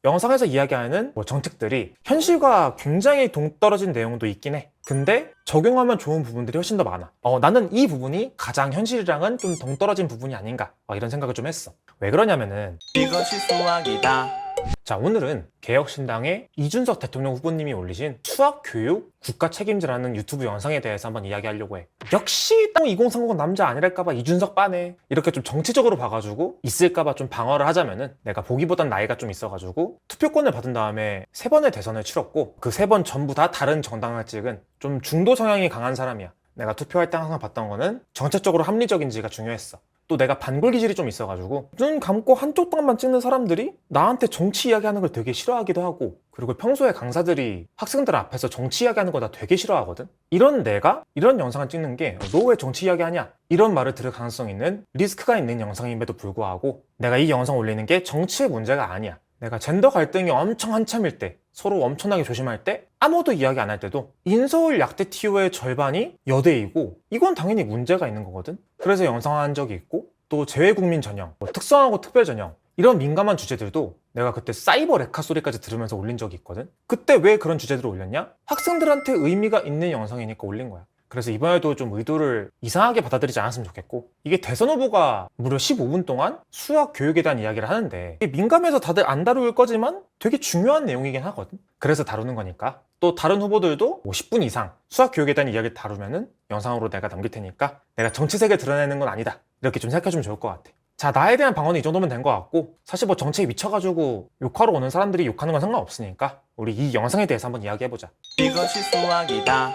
영상에서 이야기하는 정책들이 현실과 굉장히 동떨어진 내용도 있긴 해. 근데 적용하면 좋은 부분들이 훨씬 더 많아. 나는 이 부분이 가장 현실이랑은 좀 동떨어진 부분이 아닌가 이런 생각을 좀 했어. 왜 그러냐면은 이것이 수학이다. 자, 오늘은 개혁신당의 이준석 대통령 후보님이 올리신 수학교육 국가책임제라는 유튜브 영상에 대해서 한번 이야기하려고 해. 역시 또 2030 남자 아니랄까봐 이준석 빠네. 이렇게 좀 정치적으로 봐가지고 있을까봐 좀 방어를 하자면은 내가 보기보단 나이가 좀 있어가지고 투표권을 받은 다음에 3번의 대선을 치렀고 그 3번 전부 다 다른 정당을 찍은 좀 중도 성향이 강한 사람이야. 내가 투표할 때 항상 봤던 거는 정책적으로 합리적인지가 중요했어. 또 내가 반골 기질이 좀 있어가지고 눈 감고 한쪽 당만 찍는 사람들이 나한테 정치 이야기하는 걸 되게 싫어하기도 하고, 그리고 평소에 강사들이 학생들 앞에서 정치 이야기하는 거 나 되게 싫어하거든. 이런 내가 이런 영상을 찍는 게 너 왜 정치 이야기하냐 이런 말을 들을 가능성이 있는 리스크가 있는 영상임에도 불구하고 내가 이 영상 올리는 게 정치의 문제가 아니야. 내가 젠더 갈등이 엄청 한참일 때, 서로 엄청나게 조심할 때, 아무도 이야기 안 할 때도 인서울 약대 TO의 절반이 여대이고 이건 당연히 문제가 있는 거거든. 그래서 영상화한 적이 있고, 또 재외국민 전형, 특성하고 특별 전형 이런 민감한 주제들도 내가 그때 사이버 레카 소리까지 들으면서 올린 적이 있거든. 그때 왜 그런 주제들을 올렸냐? 학생들한테 의미가 있는 영상이니까 올린 거야. 그래서 이번에도 좀 의도를 이상하게 받아들이지 않았으면 좋겠고, 이게 대선 후보가 무려 15분 동안 수학 교육에 대한 이야기를 하는데 이게 민감해서 다들 안 다룰 거지만 되게 중요한 내용이긴 하거든. 그래서 다루는 거니까. 또 다른 후보들도 10분 이상 수학 교육에 대한 이야기를 다루면은 영상으로 내가 남길 테니까 내가 정치색을 드러내는 건 아니다 이렇게 좀 생각해주면 좋을 것 같아. 자, 나에 대한 방어는 이 정도면 된 것 같고, 사실 정치에 미쳐가지고 욕하러 오는 사람들이 욕하는 건 상관없으니까 우리 이 영상에 대해서 한번 이야기해보자. 이것이 수학이다.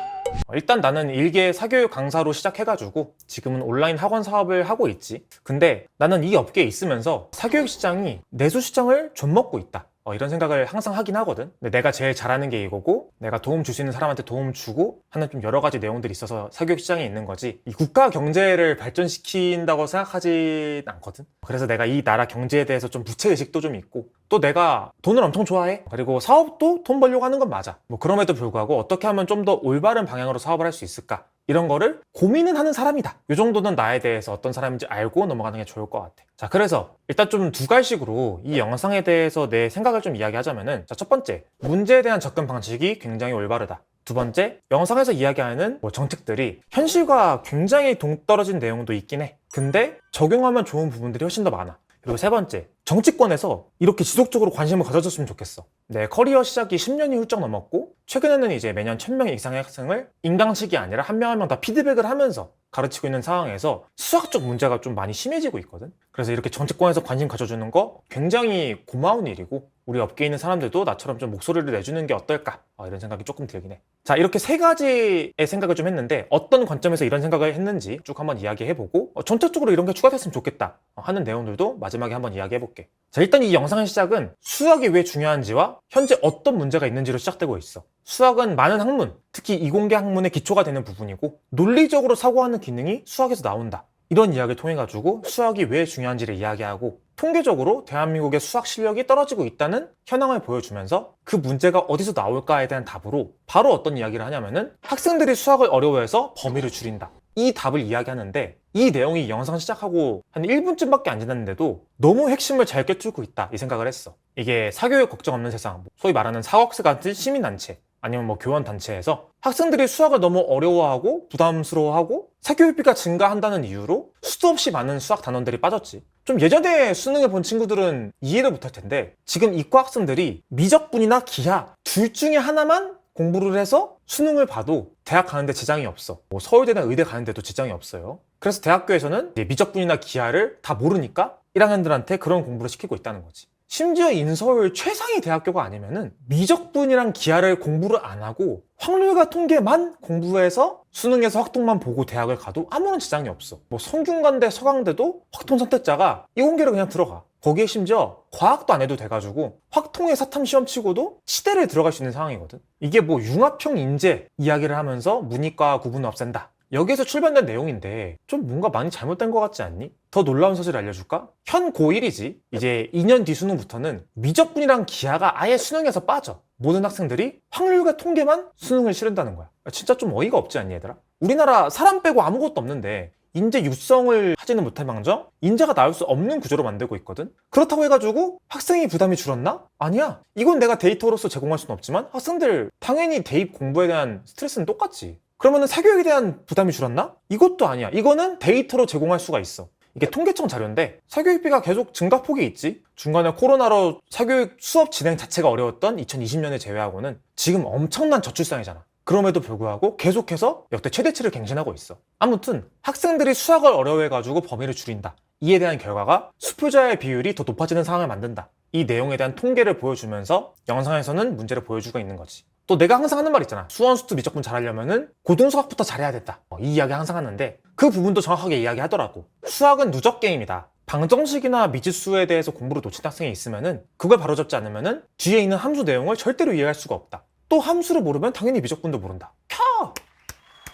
일단 나는 일개 사교육 강사로 시작해가지고 지금은 온라인 학원 사업을 하고 있지. 근데 나는 이 업계에 있으면서 사교육 시장이 내수 시장을 좀먹고 있다 이런 생각을 항상 하긴 하거든. 근데 내가 제일 잘하는 게 이거고, 내가 도움 줄 수 있는 사람한테 도움 주고 하는 좀 여러 가지 내용들이 있어서 사교육 시장에 있는 거지, 이 국가 경제를 발전시킨다고 생각하진 않거든. 그래서 내가 이 나라 경제에 대해서 좀 부채의식도 좀 있고, 또 내가 돈을 엄청 좋아해. 그리고 사업도 돈 벌려고 하는 건 맞아. 그럼에도 불구하고 어떻게 하면 좀 더 올바른 방향으로 사업을 할 수 있을까, 이런 거를 고민은 하는 사람이다. 이 정도는 나에 대해서 어떤 사람인지 알고 넘어가는 게 좋을 것 같아. 자, 그래서 일단 좀 두 갈식으로 이 영상에 대해서 내 생각을 좀 이야기하자면은, 자, 첫 번째, 문제에 대한 접근 방식이 굉장히 올바르다. 두 번째, 영상에서 이야기하는 정책들이 현실과 굉장히 동떨어진 내용도 있긴 해. 근데 적용하면 좋은 부분들이 훨씬 더 많아. 그리고 세 번째, 정치권에서 이렇게 지속적으로 관심을 가져줬으면 좋겠어. 내 커리어 시작이 10년이 훌쩍 넘었고, 최근에는 이제 매년 1000명 이상의 학생을 인강식이 아니라 한 명 한 명 다 피드백을 하면서 가르치고 있는 상황에서 수학적 문제가 좀 많이 심해지고 있거든. 그래서 이렇게 정치권에서 관심 가져주는 거 굉장히 고마운 일이고, 우리 업계에 있는 사람들도 나처럼 좀 목소리를 내주는 게 어떨까 이런 생각이 조금 들긴 해. 자, 이렇게 세 가지의 생각을 좀 했는데 어떤 관점에서 이런 생각을 했는지 쭉 한번 이야기해보고, 전체적으로 이런 게 추가됐으면 좋겠다 하는 내용들도 마지막에 한번 이야기해볼게. 자, 일단 이 영상의 시작은 수학이 왜 중요한지와 현재 어떤 문제가 있는지로 시작되고 있어. 수학은 많은 학문, 특히 이공계 학문의 기초가 되는 부분이고, 논리적으로 사고하는 기능이 수학에서 나온다. 이런 이야기를 통해 가지고 수학이 왜 중요한지를 이야기하고, 통계적으로 대한민국의 수학 실력이 떨어지고 있다는 현황을 보여주면서 그 문제가 어디서 나올까에 대한 답으로 바로 어떤 이야기를 하냐면은, 학생들이 수학을 어려워해서 범위를 줄인다. 이 답을 이야기하는데, 이 내용이 영상 시작하고 한 1분쯤밖에 안 지났는데도 너무 핵심을 잘 꿰뚫고 있다 이 생각을 했어. 이게 사교육 걱정 없는 세상, 소위 말하는 사억스 같은 시민단체, 아니면 교원단체에서 학생들이 수학을 너무 어려워하고 부담스러워하고 사교육비가 증가한다는 이유로 수도 없이 많은 수학 단원들이 빠졌지. 좀 예전에 수능을 본 친구들은 이해를 못할 텐데, 지금 이과 학생들이 미적분이나 기하 둘 중에 하나만 공부를 해서 수능을 봐도 대학 가는데 지장이 없어. 서울대나 의대 가는데도 지장이 없어요. 그래서 대학교에서는 미적분이나 기하를 다 모르니까 1학년들한테 그런 공부를 시키고 있다는 거지. 심지어 인서울 최상위 대학교가 아니면은 미적분이랑 기하를 공부를 안 하고 확률과 통계만 공부해서 수능에서 확통만 보고 대학을 가도 아무런 지장이 없어. 성균관대, 서강대도 확통 선택자가 이공계로 그냥 들어가. 거기에 심지어 과학도 안 해도 돼가지고 확통의 사탐 시험 치고도 치대를 들어갈 수 있는 상황이거든. 이게 융합형 인재 이야기를 하면서 문이과 구분을 없앤다, 여기에서 출발된 내용인데 좀 뭔가 많이 잘못된 것 같지 않니? 더 놀라운 사실을 알려줄까? 현 고1이지 이제 2년 뒤 수능부터는 미적분이랑 기하가 아예 수능에서 빠져. 모든 학생들이 확률과 통계만 수능을 치른다는 거야. 진짜 좀 어이가 없지 않니 얘들아? 우리나라 사람 빼고 아무것도 없는데 인재 육성을 하지는 못할망정 인재가 나올 수 없는 구조로 만들고 있거든. 그렇다고 해가지고 학생이 부담이 줄었나? 아니야. 이건 내가 데이터로서 제공할 수는 없지만 학생들 당연히 대입 공부에 대한 스트레스는 똑같지. 그러면은 사교육에 대한 부담이 줄었나? 이것도 아니야. 이거는 데이터로 제공할 수가 있어. 이게 통계청 자료인데 사교육비가 계속 증가폭이 있지. 중간에 코로나로 사교육 수업 진행 자체가 어려웠던 2020년을 제외하고는 지금 엄청난 저출산이잖아. 그럼에도 불구하고 계속해서 역대 최대치를 갱신하고 있어. 아무튼 학생들이 수학을 어려워해가지고 범위를 줄인다. 이에 대한 결과가 수표자의 비율이 더 높아지는 상황을 만든다. 이 내용에 대한 통계를 보여주면서 영상에서는 문제를 보여주고 있는 거지. 또 내가 항상 하는 말 있잖아. 수원수투 미적분 잘하려면은 고등수학부터 잘해야 된다. 이 이야기 항상 하는데 그 부분도 정확하게 이야기하더라고. 수학은 누적 게임이다. 방정식이나 미지수에 대해서 공부를 놓친 학생이 있으면은 그걸 바로잡지 않으면은 뒤에 있는 함수 내용을 절대로 이해할 수가 없다. 또 함수를 모르면 당연히 미적분도 모른다.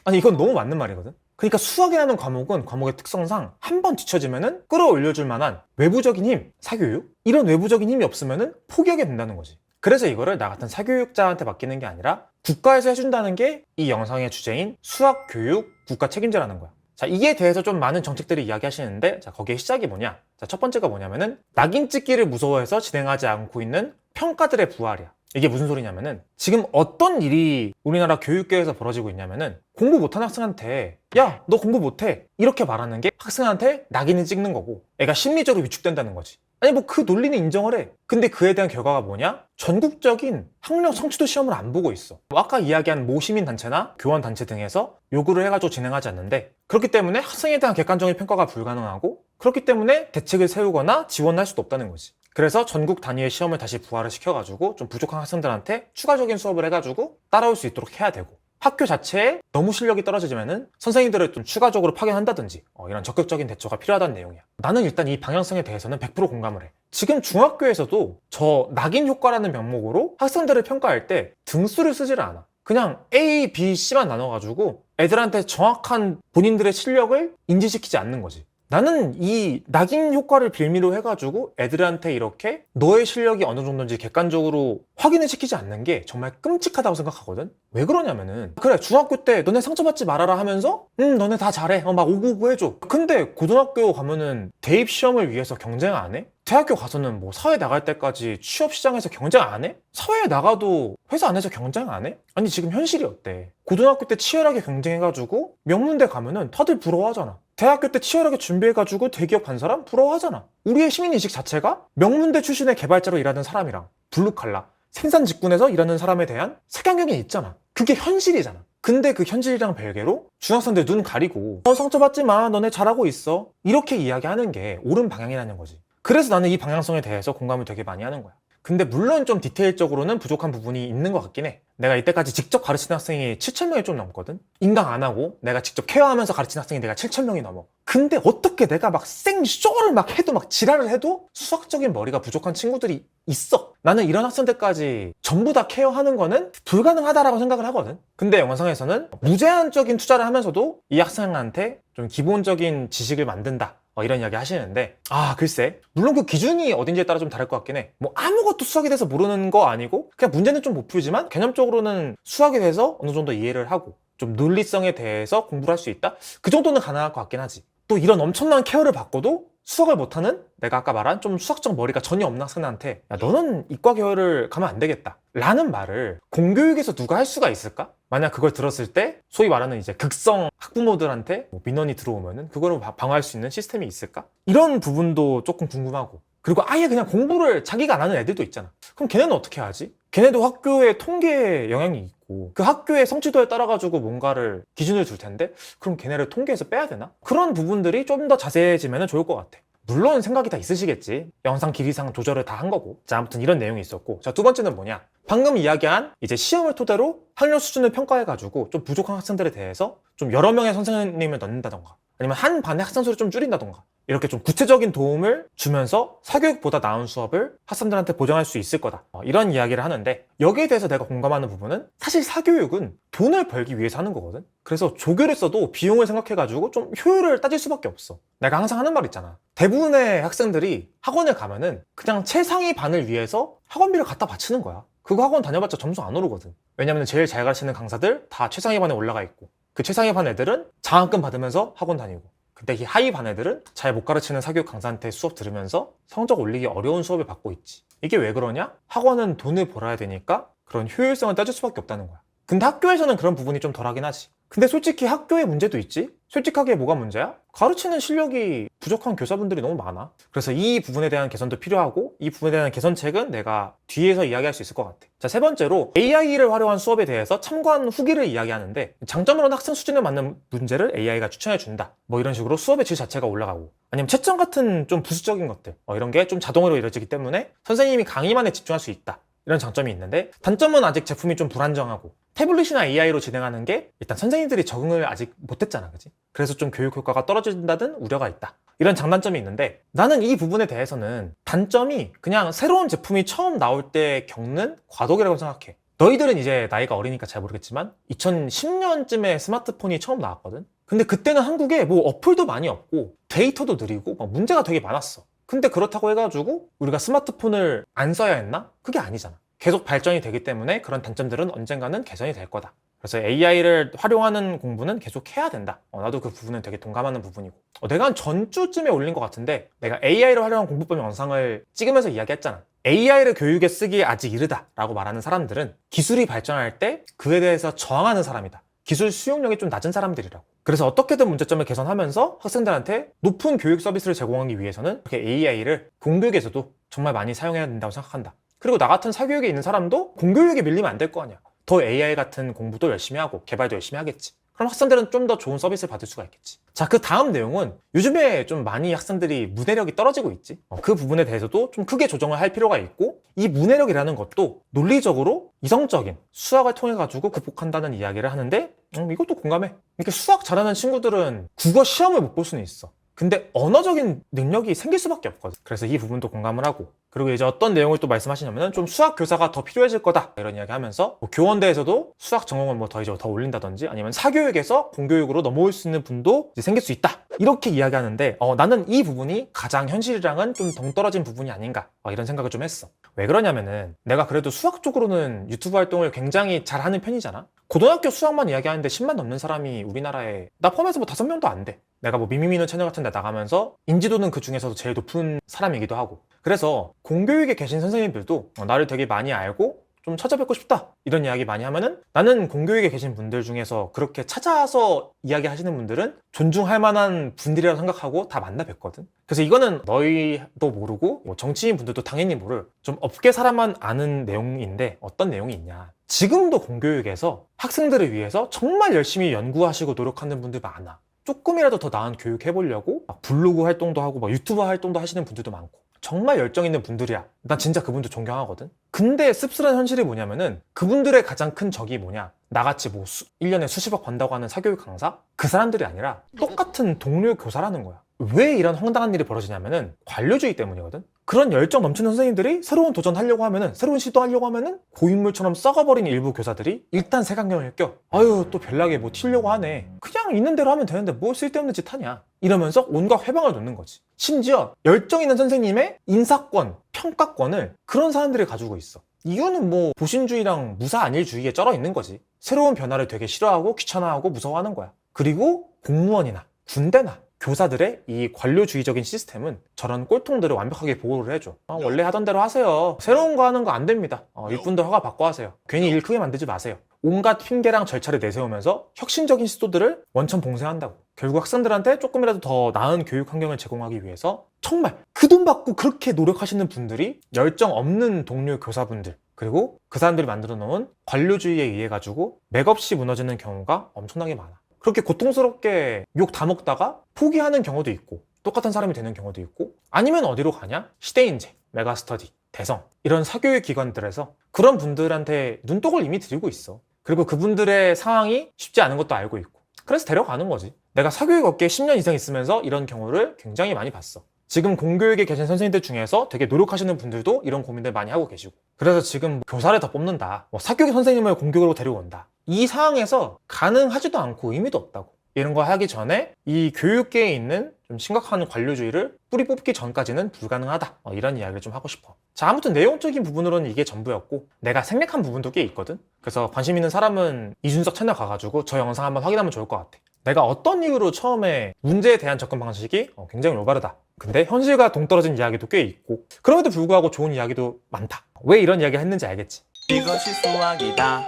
아니 이건 너무 맞는 말이거든. 그러니까 수학이라는 과목은 과목의 특성상 한 번 뒤처지면은 끌어올려줄 만한 외부적인 힘, 사교육? 이런 외부적인 힘이 없으면은 포기하게 된다는 거지. 그래서 이거를 나 같은 사교육자한테 맡기는 게 아니라 국가에서 해준다는 게 이 영상의 주제인 수학 교육 국가 책임제라는 거야. 자, 이에 대해서 좀 많은 정책들이 이야기하시는데, 자, 거기에 시작이 뭐냐? 자, 첫 번째가 뭐냐면은 낙인 찍기를 무서워해서 진행하지 않고 있는 평가들의 부활이야. 이게 무슨 소리냐면은 지금 어떤 일이 우리나라 교육계에서 벌어지고 있냐면은 공부 못하는 학생한테 야, 너 공부 못해 이렇게 말하는 게 학생한테 낙인을 찍는 거고 애가 심리적으로 위축된다는 거지. 아니 뭐 그 논리는 인정을 해. 근데 그에 대한 결과가 뭐냐? 전국적인 학력 성취도 시험을 안 보고 있어. 뭐 아까 이야기한 모시민단체나 교원단체 등에서 요구를 해가지고 진행하지 않는데 그렇기 때문에 학생에 대한 객관적인 평가가 불가능하고 그렇기 때문에 대책을 세우거나 지원할 수도 없다는 거지. 그래서 전국 단위의 시험을 다시 부활을 시켜가지고 좀 부족한 학생들한테 추가적인 수업을 해가지고 따라올 수 있도록 해야 되고 학교 자체에 너무 실력이 떨어지면은 선생님들을 좀 추가적으로 파견한다든지 이런 적극적인 대처가 필요하다는 내용이야. 나는 일단 이 방향성에 대해서는 100% 공감을 해. 지금 중학교에서도 저 낙인 효과라는 명목으로 학생들을 평가할 때 등수를 쓰지를 않아. 그냥 A, B, C만 나눠가지고 애들한테 정확한 본인들의 실력을 인지시키지 않는 거지. 나는 이 낙인 효과를 빌미로 해가지고 애들한테 이렇게 너의 실력이 어느 정도인지 객관적으로 확인을 시키지 않는 게 정말 끔찍하다고 생각하거든. 왜 그러냐면은 그래 중학교 때 너네 상처받지 말아라 하면서 너네 다 잘해 막 오구오구 해줘. 근데 고등학교 가면은 대입 시험을 위해서 경쟁 안 해? 대학교 가서는 뭐 사회 나갈 때까지 취업 시장에서 경쟁 안 해? 사회에 나가도 회사 안에서 경쟁 안 해? 아니 지금 현실이 어때? 고등학교 때 치열하게 경쟁해가지고 명문대 가면은 다들 부러워하잖아. 대학교 때 치열하게 준비해가지고 대기업 간 사람 부러워하잖아. 우리의 시민인식 자체가 명문대 출신의 개발자로 일하는 사람이랑 블루칼라 생산 직군에서 일하는 사람에 대한 색안경이 있잖아. 그게 현실이잖아. 근데 그 현실이랑 별개로 중학생들 눈 가리고 상처받지 마 너네 잘하고 있어 이렇게 이야기하는 게 옳은 방향이라는 거지. 그래서 나는 이 방향성에 대해서 공감을 되게 많이 하는 거야. 근데 물론 좀 디테일적으로는 부족한 부분이 있는 것 같긴 해. 내가 이때까지 직접 가르치는 학생이 7,000명이 좀 넘거든? 인강 안 하고 내가 직접 케어하면서 가르치는 학생이 내가 7,000명이 넘어. 근데 어떻게 내가 막 생쇼를 막 해도 막 지랄을 해도 수학적인 머리가 부족한 친구들이 있어. 나는 이런 학생들까지 전부 다 케어하는 거는 불가능하다라고 생각을 하거든. 근데 영상에서는 무제한적인 투자를 하면서도 이 학생한테 좀 기본적인 지식을 만든다. 이런 이야기 하시는데 글쎄 물론 그 기준이 어딘지에 따라 좀 다를 것 같긴 해. 뭐 아무것도 수학에 대해서 모르는 거 아니고 그냥 문제는 좀 못 풀지만 개념적으로는 수학에 대해서 어느 정도 이해를 하고 좀 논리성에 대해서 공부를 할 수 있다? 그 정도는 가능할 것 같긴 하지. 또 이런 엄청난 케어를 받고도 수학을 못하는 내가 아까 말한 좀 수학적 머리가 전혀 없는 학생한테 야 너는 이과 계열을 가면 안 되겠다 라는 말을 공교육에서 누가 할 수가 있을까? 만약 그걸 들었을 때 소위 말하는 이제 극성 학부모들한테 민원이 들어오면은 그거를 방어할 수 있는 시스템이 있을까? 이런 부분도 조금 궁금하고 그리고 아예 그냥 공부를 자기가 안 하는 애들도 있잖아. 그럼 걔네는 어떻게 하지? 걔네도 학교의 통계에 영향이 있고 그 학교의 성취도에 따라 가지고 뭔가를 기준을 줄 텐데 그럼 걔네를 통계에서 빼야 되나? 그런 부분들이 좀 더 자세해지면 좋을 것 같아. 물론 생각이 다 있으시겠지. 영상 길이상 조절을 다 한 거고. 자, 아무튼 이런 내용이 있었고. 자, 두 번째는 뭐냐? 방금 이야기한 이제 시험을 토대로 학력 수준을 평가해가지고 좀 부족한 학생들에 대해서 좀 여러 명의 선생님을 넣는다던가 아니면 한 반의 학생 수를 좀 줄인다던가 이렇게 좀 구체적인 도움을 주면서 사교육보다 나은 수업을 학생들한테 보장할 수 있을 거다. 이런 이야기를 하는데 여기에 대해서 내가 공감하는 부분은 사실 사교육은 돈을 벌기 위해서 하는 거거든. 그래서 조교를 써도 비용을 생각해가지고 좀 효율을 따질 수밖에 없어. 내가 항상 하는 말 있잖아. 대부분의 학생들이 학원을 가면은 그냥 최상위 반을 위해서 학원비를 갖다 바치는 거야. 그거 학원 다녀봤자 점수 안 오르거든. 왜냐면 제일 잘 가르치는 강사들 다 최상위 반에 올라가 있고 그 최상위 반 애들은 장학금 받으면서 학원 다니고 그 근데 이 하위 반 애들은 잘 못 가르치는 사교육 강사한테 수업 들으면서 성적 올리기 어려운 수업을 받고 있지. 이게 왜 그러냐? 학원은 돈을 벌어야 되니까 그런 효율성을 따질 수밖에 없다는 거야. 근데 학교에서는 그런 부분이 좀 덜하긴 하지. 근데 솔직히 학교에 문제도 있지? 솔직하게 뭐가 문제야? 가르치는 실력이 부족한 교사분들이 너무 많아. 그래서 이 부분에 대한 개선도 필요하고 이 부분에 대한 개선책은 내가 뒤에서 이야기할 수 있을 것 같아. 자, 세 번째로 AI를 활용한 수업에 대해서 참고한 후기를 이야기하는데 장점으로는 학생 수준에 맞는 문제를 AI가 추천해준다. 뭐 이런 식으로 수업의 질 자체가 올라가고 아니면 채점 같은 좀 부수적인 것들 이런 게 좀 자동으로 이루어지기 때문에 선생님이 강의만에 집중할 수 있다. 이런 장점이 있는데 단점은 아직 제품이 좀 불안정하고 태블릿이나 AI로 진행하는 게 일단 선생님들이 적응을 아직 못했잖아, 그지? 그래서 좀 교육 효과가 떨어진다는 우려가 있다. 이런 장단점이 있는데 나는 이 부분에 대해서는 단점이 그냥 새로운 제품이 처음 나올 때 겪는 과도기라고 생각해. 너희들은 이제 나이가 어리니까 잘 모르겠지만 2010년쯤에 스마트폰이 처음 나왔거든? 근데 그때는 한국에 뭐 어플도 많이 없고 데이터도 느리고 막 문제가 되게 많았어. 근데 그렇다고 해가지고 우리가 스마트폰을 안 써야 했나? 그게 아니잖아. 계속 발전이 되기 때문에 그런 단점들은 언젠가는 개선이 될 거다. 그래서 AI를 활용하는 공부는 계속 해야 된다. 나도 그 부분은 되게 동감하는 부분이고. 내가 한 전주쯤에 올린 것 같은데 내가 AI를 활용한 공부법 영상을 찍으면서 이야기했잖아. AI를 교육에 쓰기에 아직 이르다 라고 말하는 사람들은 기술이 발전할 때 그에 대해서 저항하는 사람이다. 기술 수용력이 좀 낮은 사람들이라고. 그래서 어떻게든 문제점을 개선하면서 학생들한테 높은 교육 서비스를 제공하기 위해서는 이렇게 AI를 공교육에서도 정말 많이 사용해야 된다고 생각한다. 그리고 나 같은 사교육에 있는 사람도 공교육에 밀리면 안 될 거 아니야. 더 AI 같은 공부도 열심히 하고 개발도 열심히 하겠지. 그럼 학생들은 좀 더 좋은 서비스를 받을 수가 있겠지. 자, 그 다음 내용은 요즘에 좀 많이 학생들이 문해력이 떨어지고 있지. 그 부분에 대해서도 좀 크게 조정을 할 필요가 있고 이 문해력이라는 것도 논리적으로 이성적인 수학을 통해 가지고 극복한다는 이야기를 하는데 이것도 공감해. 이렇게 수학 잘하는 친구들은 국어 시험을 못 볼 수는 있어. 근데 언어적인 능력이 생길 수밖에 없거든. 그래서 이 부분도 공감을 하고 그리고 이제 어떤 내용을 또 말씀하시냐면은 좀 수학 교사가 더 필요해질 거다 이런 이야기 하면서 뭐 교원대에서도 수학 전공을 뭐 더 이제 더 올린다든지 아니면 사교육에서 공교육으로 넘어올 수 있는 분도 이제 생길 수 있다 이렇게 이야기하는데 나는 이 부분이 가장 현실이랑은 좀 동떨어진 부분이 아닌가 이런 생각을 좀 했어. 왜 그러냐면은 내가 그래도 수학 쪽으로는 유튜브 활동을 굉장히 잘하는 편이잖아. 고등학교 수학만 이야기하는데 10만 넘는 사람이 우리나라에 나 포함해서 뭐 5명도 안 돼. 내가 뭐 미미미노 채널 같은 데 나가면서 인지도는 그 중에서도 제일 높은 사람이기도 하고 그래서 공교육에 계신 선생님들도 나를 되게 많이 알고 좀 찾아뵙고 싶다 이런 이야기 많이 하면은 나는 공교육에 계신 분들 중에서 그렇게 찾아서 이야기하시는 분들은 존중할 만한 분들이라고 생각하고 다 만나 뵙거든. 그래서 이거는 너희도 모르고 뭐 정치인 분들도 당연히 모를 좀 업계 사람만 아는 내용인데 어떤 내용이 있냐. 지금도 공교육에서 학생들을 위해서 정말 열심히 연구하시고 노력하는 분들 많아. 조금이라도 더 나은 교육 해보려고 막 블로그 활동도 하고 막 유튜버 활동도 하시는 분들도 많고 정말 열정 있는 분들이야. 난 진짜 그분들 존경하거든. 근데 씁쓸한 현실이 뭐냐면은 그분들의 가장 큰 적이 뭐냐. 나같이 뭐 1년에 수십억 번다고 하는 사교육 강사? 그 사람들이 아니라 똑같은 동료 교사라는 거야. 왜 이런 황당한 일이 벌어지냐면은 관료주의 때문이거든. 그런 열정 넘치는 선생님들이 새로운 도전하려고 하면은 새로운 시도하려고 하면은 고인물처럼 썩어버린 일부 교사들이 일단 색안경을 껴. 아유 또 별나게 뭐 튀려고 하네. 그냥 있는 대로 하면 되는데 뭐 쓸데없는 짓 하냐. 이러면서 온갖 회방을 놓는 거지. 심지어 열정 있는 선생님의 인사권, 평가권을 그런 사람들이 가지고 있어. 이유는 뭐 보신주의랑 무사안일주의에 쩔어 있는 거지. 새로운 변화를 되게 싫어하고 귀찮아하고 무서워하는 거야. 그리고 공무원이나 군대나 교사들의 이 관료주의적인 시스템은 저런 꼴통들을 완벽하게 보호를 해줘. 원래 하던 대로 하세요. 새로운 거 하는 거 안 됩니다. 일분들 허가 받고 하세요. 괜히 일 크게 만들지 마세요. 온갖 핑계랑 절차를 내세우면서 혁신적인 시도들을 원천 봉쇄한다고. 결국 학생들한테 조금이라도 더 나은 교육 환경을 제공하기 위해서 정말 그 돈 받고 그렇게 노력하시는 분들이 열정 없는 동료 교사분들 그리고 그 사람들이 만들어 놓은 관료주의에 의해 가지고 맥없이 무너지는 경우가 엄청나게 많아. 그렇게 고통스럽게 욕 다 먹다가 포기하는 경우도 있고 똑같은 사람이 되는 경우도 있고 아니면 어디로 가냐? 시대인재, 메가스터디, 대성 이런 사교육 기관들에서 그런 분들한테 눈독을 이미 들이고 있어. 그리고 그분들의 상황이 쉽지 않은 것도 알고 있고 그래서 데려가는 거지. 내가 사교육 업계에 10년 이상 있으면서 이런 경우를 굉장히 많이 봤어. 지금 공교육에 계신 선생님들 중에서 되게 노력하시는 분들도 이런 고민들 많이 하고 계시고 그래서 지금 교사를 더 뽑는다, 사교육 선생님을 공교육으로 데려온다 이 상황에서 가능하지도 않고 의미도 없다고. 이런 거 하기 전에 이 교육계에 있는 좀 심각한 관료주의를 뿌리 뽑기 전까지는 불가능하다 이런 이야기를 좀 하고 싶어. 자, 아무튼 내용적인 부분으로는 이게 전부였고 내가 생략한 부분도 꽤 있거든. 그래서 관심 있는 사람은 이준석 채널 가가지고 저 영상 한번 확인하면 좋을 것 같아. 내가 어떤 이유로 처음에 문제에 대한 접근 방식이 굉장히 올바르다. 근데 현실과 동떨어진 이야기도 꽤 있고 그럼에도 불구하고 좋은 이야기도 많다. 왜 이런 이야기를 했는지 알겠지? 이것이 수학이다.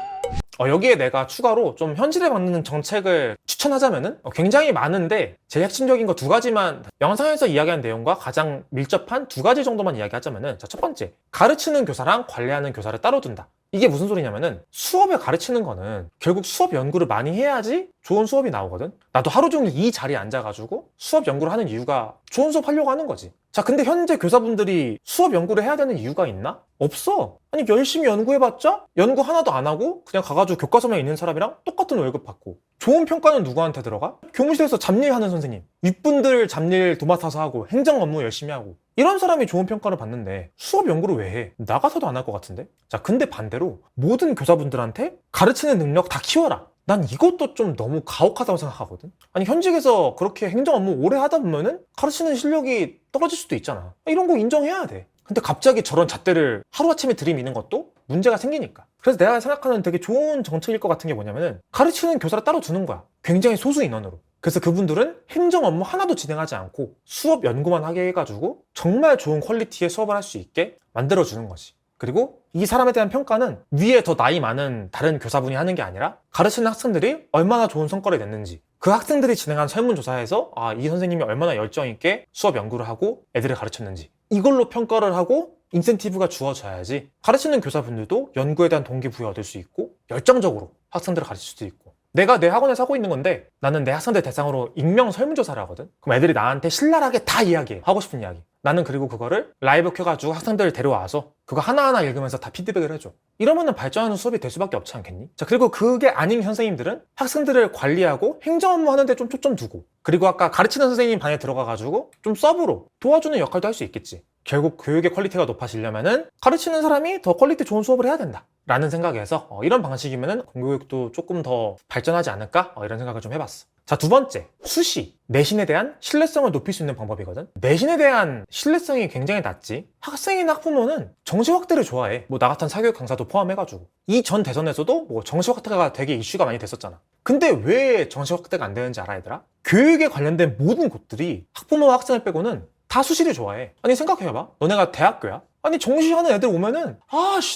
여기에 내가 추가로 좀 현실에 맞는 정책을 추천하자면은 굉장히 많은데 제일 핵심적인 거 두 가지만 영상에서 이야기한 내용과 가장 밀접한 두 가지 정도만 이야기하자면은 자, 첫 번째, 가르치는 교사랑 관리하는 교사를 따로 둔다. 이게 무슨 소리냐면은 수업을 가르치는 거는 결국 수업 연구를 많이 해야지 좋은 수업이 나오거든. 나도 하루 종일 이 자리에 앉아가지고 수업 연구를 하는 이유가 좋은 수업 하려고 하는 거지. 자, 근데 현재 교사분들이 수업 연구를 해야 되는 이유가 있나? 없어. 아니, 열심히 연구해봤자 연구 하나도 안 하고 그냥 가가지고 교과서만 있는 사람이랑 똑같은 월급 받고. 좋은 평가는 누구한테 들어가? 교무실에서 잡일하는 선생님, 윗분들 잡일 도맡아서 하고 행정 업무 열심히 하고 이런 사람이 좋은 평가를 받는데 수업 연구를 왜 해? 나가서도 안 할 것 같은데? 자, 근데 반대로 모든 교사분들한테 가르치는 능력 다 키워라. 난 이것도 좀 너무 가혹하다고 생각하거든. 아니, 현직에서 그렇게 행정 업무 오래 하다 보면은 가르치는 실력이 떨어질 수도 있잖아. 이런 거 인정해야 돼. 근데 갑자기 저런 잣대를 하루아침에 들이미는 것도 문제가 생기니까. 그래서 내가 생각하는 되게 좋은 정책일 것 같은 게 뭐냐면은 가르치는 교사를 따로 두는 거야. 굉장히 소수 인원으로. 그래서 그분들은 행정 업무 하나도 진행하지 않고 수업 연구만 하게 해가지고 정말 좋은 퀄리티의 수업을 할 수 있게 만들어주는 거지. 그리고 이 사람에 대한 평가는 위에 더 나이 많은 다른 교사분이 하는 게 아니라 가르치는 학생들이 얼마나 좋은 성과를 냈는지, 그 학생들이 진행한 설문조사에서 이 선생님이 얼마나 열정 있게 수업 연구를 하고 애들을 가르쳤는지 이걸로 평가를 하고 인센티브가 주어져야지 가르치는 교사분들도 연구에 대한 동기부여 얻을 수 있고 열정적으로 학생들을 가르칠 수도 있고. 내가 내 학원에서 하고 있는 건데 나는 내 학생들 대상으로 익명 설문조사를 하거든. 그럼 애들이 나한테 신랄하게 다 이야기해. 하고 싶은 이야기. 나는 그리고 그거를 라이브 켜가지고 학생들을 데려와서 그거 하나하나 읽으면서 다 피드백을 해줘. 이러면은 발전하는 수업이 될 수밖에 없지 않겠니? 자, 그리고 그게 아닌 선생님들은 학생들을 관리하고 행정 업무 하는데 좀 초점 두고, 그리고 아까 가르치는 선생님 반에 들어가가지고 좀 서브로 도와주는 역할도 할 수 있겠지. 결국 교육의 퀄리티가 높아지려면은 가르치는 사람이 더 퀄리티 좋은 수업을 해야 된다 라는 생각에서 이런 방식이면은 공교육도 조금 더 발전하지 않을까? 이런 생각을 좀 해봤어. 자, 두 번째, 수시. 내신에 대한 신뢰성을 높일 수 있는 방법이거든. 내신에 대한 신뢰성이 굉장히 낮지. 학생이나 학부모는 정시 확대를 좋아해. 나 같은 사교육 강사도 포함해가지고. 이 전 대선에서도 정시 확대가 되게 이슈가 많이 됐었잖아. 근데 왜 정시 확대가 안 되는지 알아, 얘들아? 교육에 관련된 모든 곳들이 학부모와 학생을 빼고는 다 수시를 좋아해. 아니, 생각해봐. 너네가 대학교야? 아니, 정시하는 애들 오면은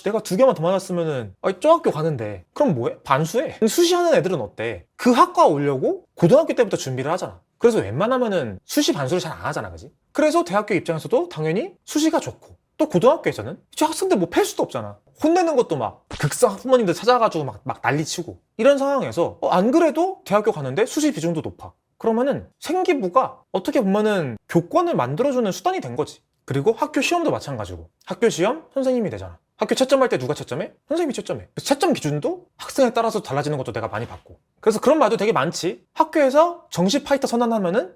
내가 2개만 더 맞았으면은 저 학교 가는데 그럼 뭐해? 반수해. 수시하는 애들은 어때? 그 학과 오려고 고등학교 때부터 준비를 하잖아. 그래서 웬만하면은 수시 반수를 잘 안 하잖아, 그지? 그래서 대학교 입장에서도 당연히 수시가 좋고, 또 고등학교에서는 저 학생들 팰 수도 없잖아. 혼내는 것도 막 극성 학부모님들 찾아가지고 막 난리치고 이런 상황에서 안 그래도 대학교 가는데 수시 비중도 높아. 그러면은 생기부가 어떻게 보면은 교권을 만들어주는 수단이 된 거지. 그리고 학교 시험도 마찬가지고, 학교 시험 선생님이 되잖아. 학교 채점할 때 누가 채점해? 선생님이 채점해. 그래서 채점 기준도 학생에 따라서 달라지는 것도 내가 많이 봤고. 그래서 그런 말도 되게 많지. 학교에서 정시 파이터 선언하면은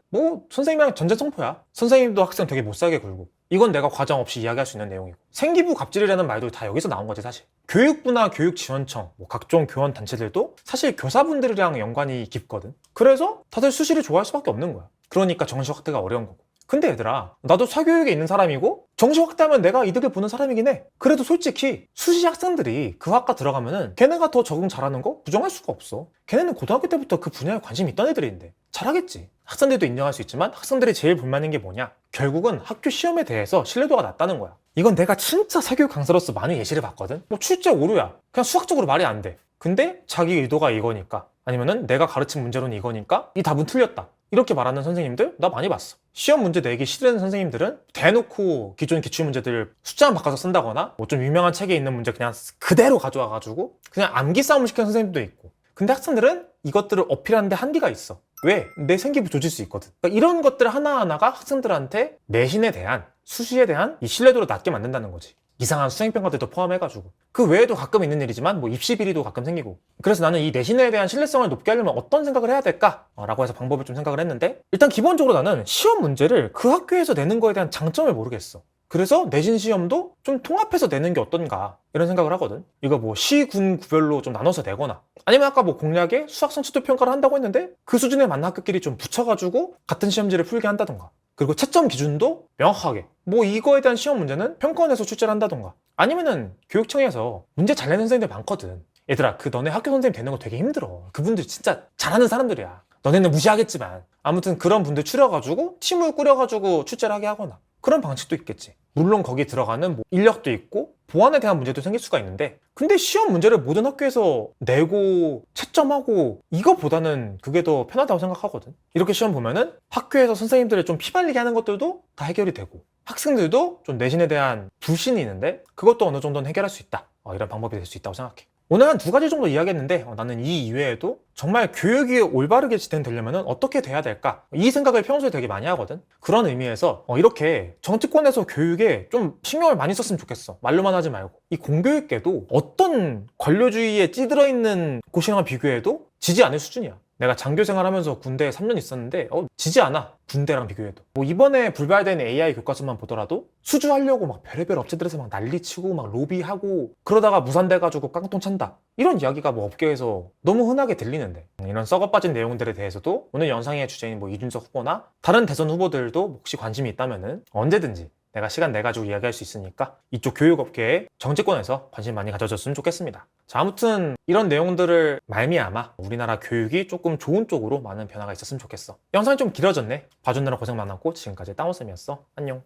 선생님이랑 전쟁성포야. 선생님도 학생 되게 못살게 굴고. 이건 내가 과정 없이 이야기할 수 있는 내용이고. 생기부 갑질이라는 말도 다 여기서 나온 거지, 사실. 교육부나 교육지원청, 각종 교원 단체들도 사실 교사분들이랑 연관이 깊거든. 그래서 다들 수시를 좋아할 수밖에 없는 거야. 그러니까 정시 확대가 어려운 거고. 근데 얘들아, 나도 사교육에 있는 사람이고 정시 확대하면 내가 이득을 보는 사람이긴 해. 그래도 솔직히 수시 학생들이 그 학과 들어가면은 걔네가 더 적응 잘하는 거 부정할 수가 없어. 걔네는 고등학교 때부터 그 분야에 관심이 있던 애들인데 잘하겠지. 학생들도 인정할 수 있지만 학생들이 제일 불만인 게 뭐냐? 결국은 학교 시험에 대해서 신뢰도가 낮다는 거야. 이건 내가 진짜 사교육 강사로서 많이 예시를 봤거든. 출제 오류야. 그냥 수학적으로 말이 안 돼. 근데 자기 의도가 이거니까, 아니면은 내가 가르친 문제로는 이거니까 이 답은 틀렸다, 이렇게 말하는 선생님들 나 많이 봤어. 시험 문제 내기 싫은 선생님들은 대놓고 기존 기출문제들 숫자만 바꿔서 쓴다거나 좀 유명한 책에 있는 문제 그냥 그대로 가져와가지고 그냥 암기 싸움을 시키는 선생님도 있고. 근데 학생들은 이것들을 어필하는데 한계가 있어. 왜? 내 생기부 조질 수 있거든. 그러니까 이런 것들 하나하나가 학생들한테 내신에 대한, 수시에 대한 이 신뢰도를 낮게 만든다는 거지. 이상한 수행평가들도 포함해가지고. 그 외에도 가끔 있는 일이지만 입시 비리도 가끔 생기고. 그래서 나는 이 내신에 대한 신뢰성을 높게 하려면 어떤 생각을 해야 될까? 라고 해서 방법을 좀 생각을 했는데, 일단 기본적으로 나는 시험 문제를 그 학교에서 내는 거에 대한 장점을 모르겠어. 그래서 내신 시험도 좀 통합해서 내는 게 어떤가 이런 생각을 하거든. 이거 시, 군 구별로 좀 나눠서 내거나, 아니면 아까 공략에 수학 성취도 평가를 한다고 했는데 그 수준에 맞는 학교끼리 좀 붙여가지고 같은 시험지를 풀게 한다던가. 그리고 채점 기준도 명확하게 이거에 대한 시험 문제는 평가원에서 출제를 한다던가. 아니면은 교육청에서 문제 잘 내는 선생님들 많거든. 얘들아, 너네 학교 선생님 되는 거 되게 힘들어. 그분들 진짜 잘하는 사람들이야. 너네는 무시하겠지만 아무튼 그런 분들 추려가지고 팀을 꾸려가지고 출제를 하게 하거나 그런 방식도 있겠지. 물론 거기 들어가는 뭐 인력도 있고 보안에 대한 문제도 생길 수가 있는데 근데 시험 문제를 모든 학교에서 내고 채점하고 이거보다는 그게 더 편하다고 생각하거든. 이렇게 시험 보면은 학교에서 선생님들을 좀 피말리게 하는 것들도 다 해결이 되고 학생들도 좀 내신에 대한 불신이 있는데 그것도 어느 정도는 해결할 수 있다. 이런 방법이 될 수 있다고 생각해. 오늘 한 2가지 정도 이야기했는데 나는 이 이외에도 정말 교육이 올바르게 진행되려면 어떻게 돼야 될까? 이 생각을 평소에 되게 많이 하거든. 그런 의미에서 이렇게 정치권에서 교육에 좀 신경을 많이 썼으면 좋겠어. 말로만 하지 말고. 이 공교육계도 어떤 관료주의에 찌들어 있는 곳이랑 비교해도 지지 않을 수준이야. 내가 장교 생활하면서 군대에 3년 있었는데 지지 않아. 군대랑 비교해도. 뭐 이번에 불발된 AI 교과서만 보더라도 수주하려고 막 별의별 업체들에서 막 난리치고 막 로비하고 그러다가 무산돼가지고 깡통 찬다. 이런 이야기가 뭐 업계에서 너무 흔하게 들리는데 이런 썩어 빠진 내용들에 대해서도 오늘 영상의 주제인 뭐 이준석 후보나 다른 대선 후보들도 혹시 관심이 있다면은 언제든지 내가 시간 내가지고 이야기할 수 있으니까 이쪽 교육업계에 정치권에서 관심 많이 가져줬으면 좋겠습니다. 자, 아무튼 이런 내용들을 말미암아 우리나라 교육이 조금 좋은 쪽으로 많은 변화가 있었으면 좋겠어. 영상이 좀 길어졌네. 봐주느라 고생 많았고 지금까지 땅호쌤이었어. 안녕.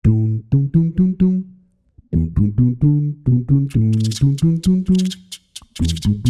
Dum dum dum dum dum dum dum dum dum dum dum dum dum dum dum dum dum dum